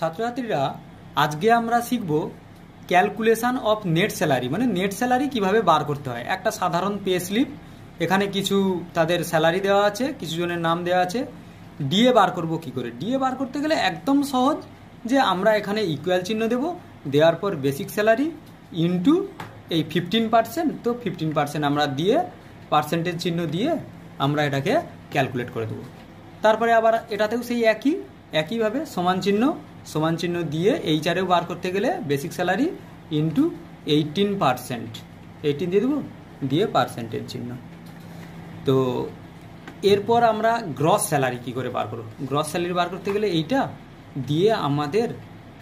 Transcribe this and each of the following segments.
ছাত্রছাত্রীরা আজকে আমরা শিখব ক্যালকুলেশন অফ নেট স্যালারি, মানে নেট স্যালারি কিভাবে বার করতে হয়। একটা সাধারণ পে স্লিপ, এখানে কিছু তাদের স্যালারি দেওয়া আছে, কিছু জনের নাম দেওয়া আছে। ডিএ বার করব কি করে? ডিএ বার করতে গেলে একদম সহজ, যে আমরা এখানে ইকুয়াল চিহ্ন দেব, দেওয়ার পর বেসিক স্যালারি ইনটু এই 15%, তো 15% আমরা দিয়ে পার্সেন্টেজ চিহ্ন দিয়ে আমরা এটাকে ক্যালকুলেট করে দেবো। তারপরে আবার এটাতেও সেই একইভাবে সমান চিহ্ন দিয়ে এইচআরেও বার করতে গেলে বেসিক স্যালারি ইন্টু 18%, 18 দিয়ে দেবো, দিয়ে পার্সেন্টেজ চিহ্ন। তো এরপর আমরা গ্রস স্যালারি কী করে বার করব? গ্রস স্যালারি বার করতে গেলে এইটা দিয়ে আমাদের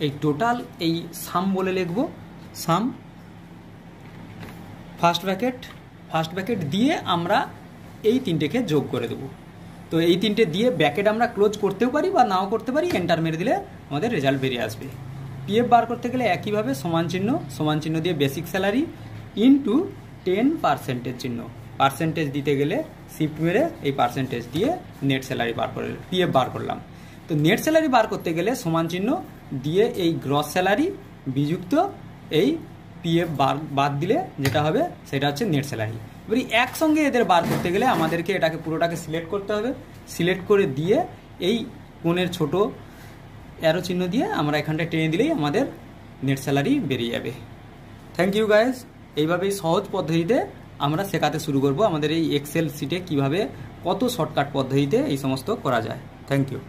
এই টোটাল এই সাম বলে লিখব, সাম ফার্স্ট ব্র্যাকেট দিয়ে আমরা এই তিনটেকে যোগ করে দেবো। তো এই তিনটে দিয়ে ব্র্যাকেট আমরা ক্লোজ করতেও পারি বা নাও করতে পারি, এন্টার মেরে দিলে আমাদের রেজাল্ট বেরিয়ে আসবে। পিএফ বার করতে গেলে একইভাবে সমান চিহ্ন দিয়ে বেসিক স্যালারি ইনটু 10% চিহ্ন, পার্সেন্টেজ দিতে গেলে শিফট মেরে এই পার্সেন্টেজ দিয়ে নেট স্যালারি বার করে পিএফ বার করলাম। তো নেট স্যালারি বার করতে গেলে সমান চিহ্ন দিয়ে এই গ্রস স্যালারি বিযুক্ত এই পিএফ বাদ দিলে যেটা হবে সেটা হচ্ছে নেট স্যালারি। এবারে একসঙ্গে এদের বার করতে গেলে আমাদেরকে এটাকে পুরোটাকে সিলেক্ট করতে হবে, সিলেক্ট করে দিয়ে এই কোণের ছোট অ্যারো চিহ্ন দিয়ে আমরা এখানটা টেনে দিলেই আমাদের নেট স্যালারি বেরিয়ে যাবে। Thank you guys. এইভাবেই সহজ পদ্ধতিতে আমরা শেখাতে শুরু করব আমাদের এই এক্সেল শিটে কিভাবে কত শর্টকাট পদ্ধতিতে এই সমস্ত করা যায়। Thank you.